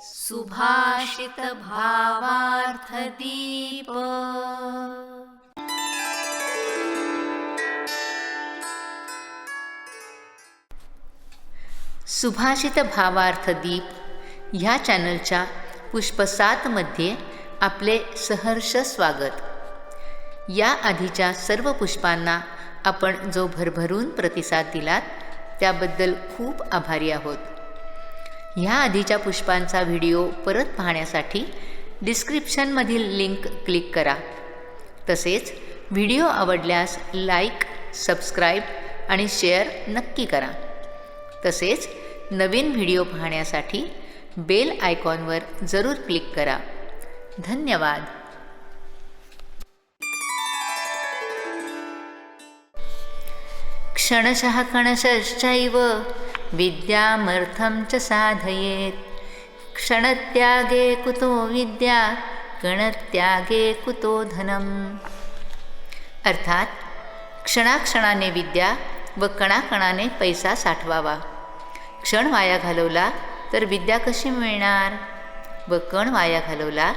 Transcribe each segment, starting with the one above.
सुभाषित भावार्थ दीप। सुभाषित भावार्थ दीप ह्या चॅनलच्या पुष्प 7 मध्ये आपले सहर्ष स्वागत। या आधीच्या सर्व पुष्पांना आपण जो भरभरून प्रतिसाद दिलात त्याबद्दल खूप आभारी आहोत। ह्या आधीच्या पुष्पांचा व्हिडिओ परत पाहण्यासाठी डिस्क्रिप्शनमधील लिंक क्लिक करा। तसेच व्हिडिओ आवडल्यास लाईक, सबस्क्राईब आणि शेअर नक्की करा। तसेच नवीन व्हिडिओ पाहण्यासाठी बेल आयकॉनवर जरूर क्लिक करा। धन्यवाद। क्षणशः कणशश्चैव विद्यामर्थं च साधयेत्। क्षणत्यागे कुतो विद्या, कणत्यागे कुतो धनम्। अर्थात क्षणाक्षणाने विद्या व कणाकणाने पैसा साठवावा। क्षण वाया घालवला तर विद्या कशी मिळणार व कण वाया घालवला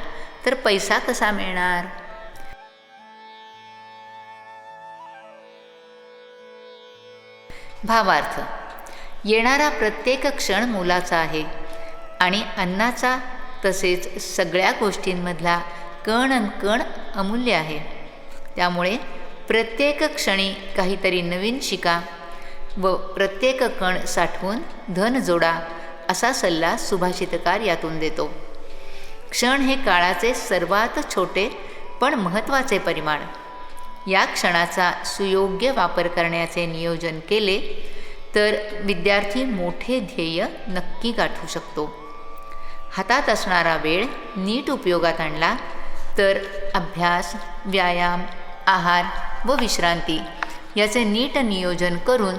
तर पैसा कसा मिळणार। भावार्थ: येणारा प्रत्येक क्षण मोलाचा आहे आणि अन्नाचा तसेच सगळ्या गोष्टींमधला कण अन कण अमूल्य आहे। त्यामुळे प्रत्येक क्षणी काहीतरी नवीन शिका व प्रत्येक कण साठवून धन जोडा असा सल्ला सुभाषितकार यातून देतो। क्षण हे काळाचे सर्वात छोटे पण महत्त्वाचे परिमाण। या क्षणाचा सुयोग्य वापर करण्याचे नियोजन केले तर विद्यार्थी मोठे ध्येय नक्की गाठू शकतो। हातात असणारा वेळ नीट उपयोगात आणला तर अभ्यास, व्यायाम, आहार व विश्रांती याचे नीट नियोजन करून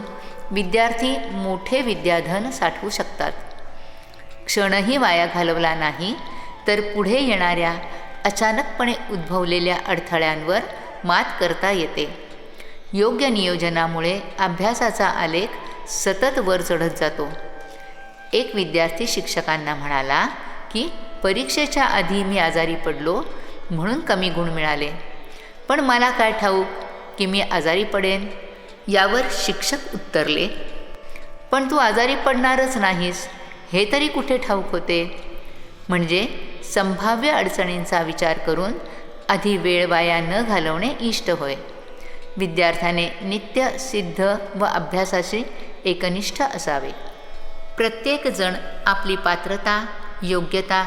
विद्यार्थी मोठे विद्याधन साठवू शकतात। क्षणही वाया घालवला नाही तर पुढे येणाऱ्या अचानकपणे उद्भवलेल्या अडथळ्यांवर मात करता येते। योग्य नियोजनामुळे अभ्यासाचा आलेख सतत वर चढत जातो। एक विद्यार्थी शिक्षकांना म्हणाला की परीक्षेच्या आधी मी आजारी पडलो म्हणून कमी गुण मिळाले, पण मला काय ठाऊक की मी आजारी पडेन। यावर शिक्षक उत्तरले, पण तू आजारी पडणारच नाहीस हे तरी कुठे ठाऊक होते। म्हणजे संभाव्य अडचणींचा विचार करून आधी वेळ वाया न घालवणे इष्ट होय। विद्यार्थ्याने नित्य सिद्ध व अभ्यासाशी एकनिष्ठ असावे। प्रत्येक जण आपली पात्रता, योग्यता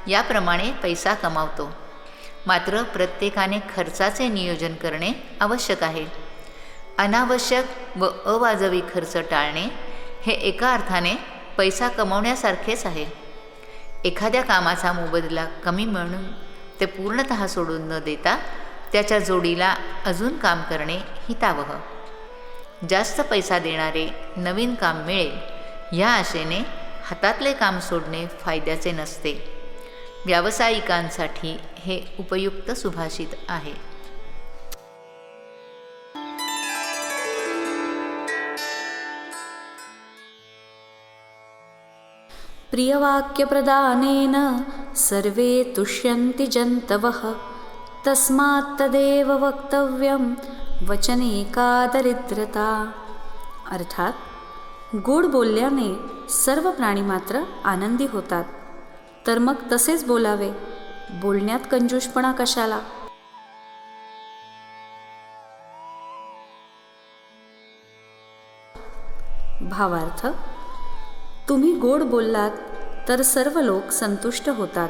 याप्रमाणे पैसा कमावतो, मात्र प्रत्येकाने खर्चाचे नियोजन करणे आवश्यक आहे। अनावश्यक व अवाजवी खर्च टाळणे हे एका अर्थाने पैसा कमावण्यासारखेच आहे। एखाद्या कामाचा मोबदला कमी म्हणून ते पूर्णतः सोडून न देता त्याच्या जोडीला अजून काम करणे हितावह। जास्त पैसा देणारे नवीन काम मिळेल या आशेने हातातले काम सोडणे फायद्याचे नसते। व्यावसायिकांसाठी हे उपयुक्त सुभाषित आहे। प्रियवाक्यप्रदानेन सर्वे तुष्यन्ति जन्तवः। तस्मात् तदेव वक्तव्यं वचने का दरिद्रता। अर्थात गोड बोलल्याने सर्व प्राणी मात्र आनंदी होतात, तर मग तसेच बोलावे, बोलण्यात कंजूषपणा कशाला। भावार्थ: तुम्ही गोड बोललात तर सर्व लोक संतुष्ट होतात,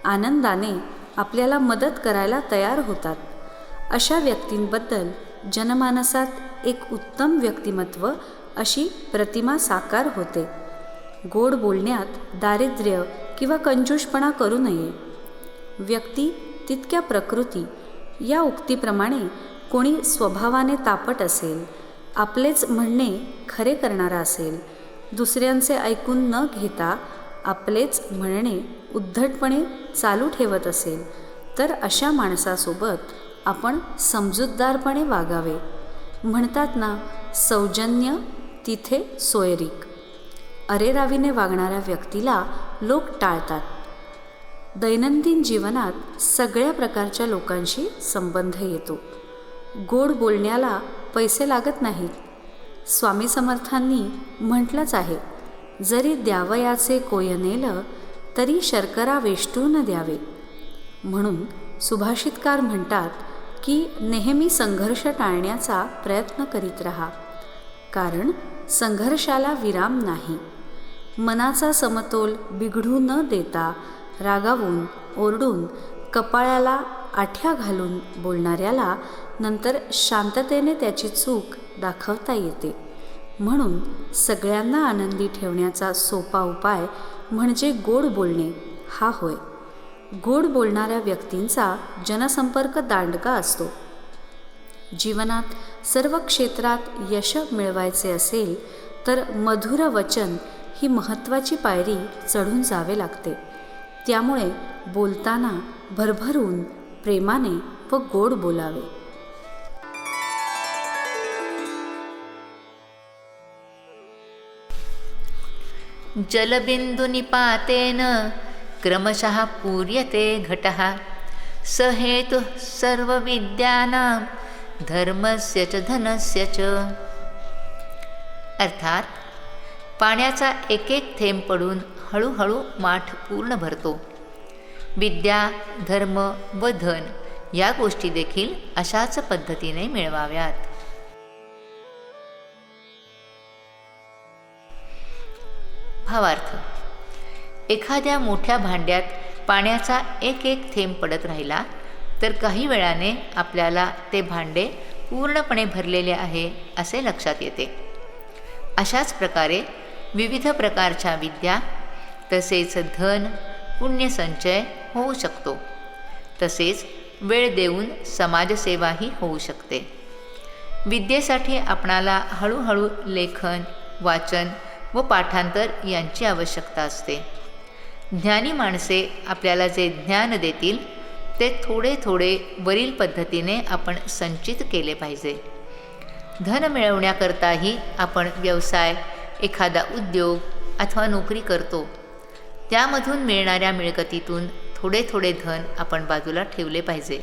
आनंदाने आपल्याला मदत करायला तयार होतात। अशा व्यक्तींबद्दल जनमानसात एक उत्तम व्यक्तिमत्व अशी प्रतिमा साकार होते। गोड बोलण्यात दारिद्र्य किंवा कंजूषपणा करू नये। व्यक्ती तितक्या प्रकृती या उक्तीप्रमाणे कोणी स्वभावाने तापट असेल, आपलेच म्हणणे खरे करणारा असेल, दुसऱ्यांचे ऐकून न घेता आपलेच म्हणणे उद्धटपणे चालू ठेवत असेल तर अशा माणसासोबत आपण समजूतदारपणे वागावे। म्हणतात ना, सौजन्य तिथे सोयरीक। अरेरावीने वागणाऱ्या व्यक्तीला लोक टाळतात. दैनंदिन जीवनात सगळ्या प्रकारच्या लोकांशी संबंध येतो. गोड बोलण्याला पैसे लागत नाहीत. स्वामी समर्थांनी म्हटलंच आहे, जरी द्यावयाचे कोय नेलं तरी शर्करा वेष्टून द्यावे. म्हणून सुभाषितकार म्हणतात की नेहमी संघर्ष टाळण्याचा प्रयत्न करीत राहा, कारण संघर्षाला विराम नाही. मनाचा समतोल बिघडू न देता रागावून ओरडून कपाळाला आठ्या घालून बोलणाऱ्याला नंतर शांततेने त्याची चूक दाखवता येते. म्हणून सगळ्यांना आनंदी ठेवण्याचा सोपा उपाय म्हणजे गोड बोलणे हा होय. गोड बोलणाऱ्या व्यक्तींचा जनसंपर्क दांडगा असतो. जीवनात सर्व क्षेत्रात यश मिळवायचे असेल तर मधुर वचन ही महत्त्वाची पायरी चढून जावे लागते. त्यामुळे बोलताना भरभरून प्रेमाने व गोड बोलावे. जलबिंदुनिपातेन क्रमशः पूर्यते घटः स हेतुः सर्वविद्यानां धर्मस्य च धनस्य च. अर्थात पाण्याचा एक एक थेंब पडून हळूहळू माठ पूर्ण भरतो. विद्या, धर्म व धन या गोष्टी देखील अशाच पद्धतीने मिळवाव्यात. भावार्थ: एखाद्या मोठ्या भांड्यात पाण्याचा एक एक थेंब पडत राहिला तर काही वेळाने आपल्याला ते भांडे पूर्णपणे भरलेले आहे असे लक्षात येते. अशाच प्रकारे विविध प्रकारच्या विद्या तसेच धन, पुण्यसंचय होऊ शकतो. तसेच वेळ देऊन समाजसेवाही होऊ शकते. विद्येसाठी आपणाला हळूहळू लेखन, वाचन व पाठांतर यांची आवश्यकता असते. ज्ञानी माणसे आपल्याला जे ज्ञान देतील ते थोडे थोडे वरील पद्धतीने आपण संचित केले पाहिजे. धन मिळवण्याकरताही आपण व्यवसाय, एखादा उद्योग अथवा नोकरी करतो. त्यामधून मिळणाऱ्या मिळकतीतून थोडे थोडे धन आपण बाजूला ठेवले पाहिजे,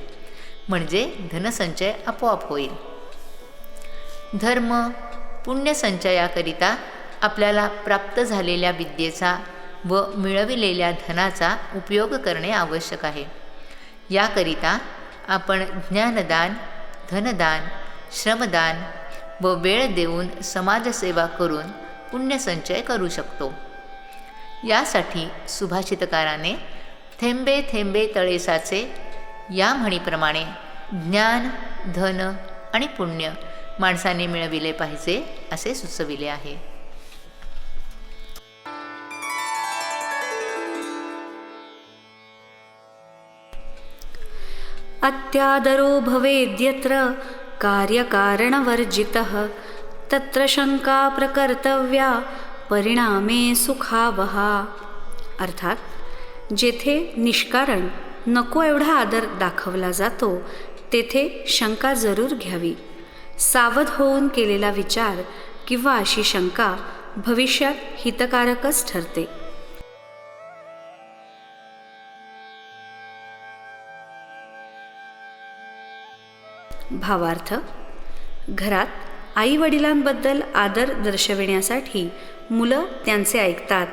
म्हणजे धनसंचय आपोआप होईल. धर्म, पुण्यसंचयाकरिता आपल्याला प्राप्त झालेल्या विद्येचा व मिळविलेल्या धनाचा उपयोग करणे आवश्यक आहे. याकरिता आपण ज्ञानदान, धनदान, श्रमदान व वेळ देऊन समाजसेवा करून पुण्यसंचय करू शकतो. यासाठी सुभाषितकाराने थेंबे थेंबे तळे साचे या म्हणीप्रमाणे ज्ञान, धन आणि पुण्य माणसाने मिळविले पाहिजे असे सुचविले आहे. अत्यादरो भवेद्यत्र कार्यकारणवर्जितः तत्र शंका प्रकर्तव्या परिणामे सुखावहा. अर्थात जेथे निष्कारण नको एवढा आदर दाखवला जातो तेथे शंका जरूर घ्यावी. सावध होऊन केलेला विचार किंवा अशी शंका भविष्यात हितकारकच ठरते. भावार्थ: घरात आई-वडिलांबद्दल आदर दर्शविण्यासाठी मुलं त्यांचे ऐकतात,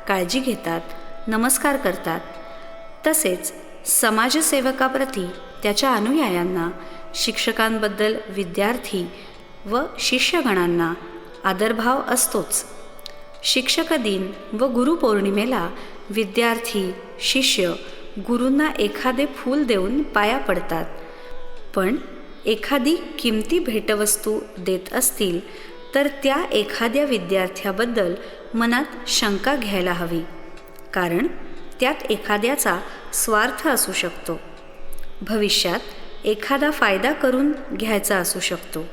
काळजी घेतात, नमस्कार करतात. तसेच समाजसेवकाप्रती त्याच्या अनुयायांना, शिक्षकांबद्दल विद्यार्थी व शिष्यगणांना आदरभाव असतोच. शिक्षक दिन व गुरुपौर्णिमेला विद्यार्थी, शिष्य गुरूंना एखादे फूल देऊन पाया पडतात. पण एखादी किमती भेटवस्तू देत असतील तर त्या एखाद्या विद्यार्थ्याबद्दल मनात शंका घ्यायला हवी, कारण त्यात एखाद्याचा स्वार्थ असू शकतो. भविष्यात एखादा फायदा करून घ्यायचा असू शकतो.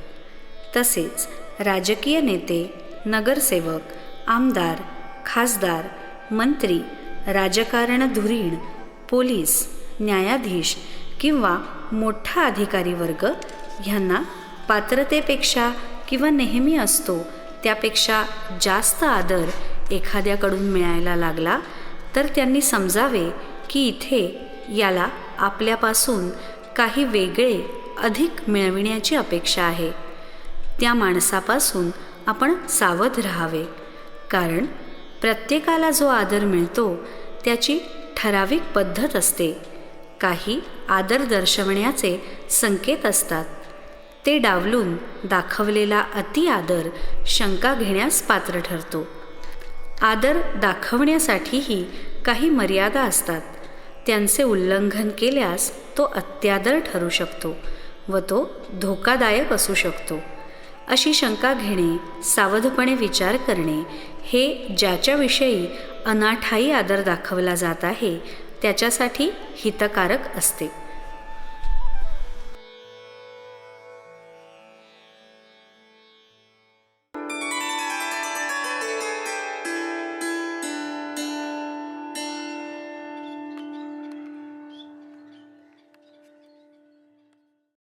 तसेच राजकीय नेते, नगरसेवक, आमदार, खासदार, मंत्री, राजकारण धुरीण, पोलीस, न्यायाधीश किंवा मोठा अधिकारी वर्ग ह्यांना पात्रतेपेक्षा किंवा नेहमी असतो त्यापेक्षा जास्त आदर एखाद्याकडून मिळायला लागला तर त्यांनी समजावे की इथे याला आपल्यापासून काही वेगळे अधिक मिळविण्याची अपेक्षा आहे. त्या माणसापासून आपण सावध राहावे, कारण प्रत्येकाला जो आदर मिळतो त्याची ठराविक पद्धत असते. काही आदर दर्शवण्याचे संकेत असतात. ते डावलून दाखवलेला अति आदर शंका घेण्यास पात्र ठरतो. आदर दाखवण्यासाठीही काही मर्यादा असतात. त्यांचे उल्लंघन केल्यास तो अत्यादर ठरू शकतो व तो धोकादायक असू शकतो. अशी शंका घेणे, सावधपणे विचार करणे हे ज्याच्याविषयी अनाठायी आदर दाखवला जात आहे त्याच्यासाठी हितकारक असते.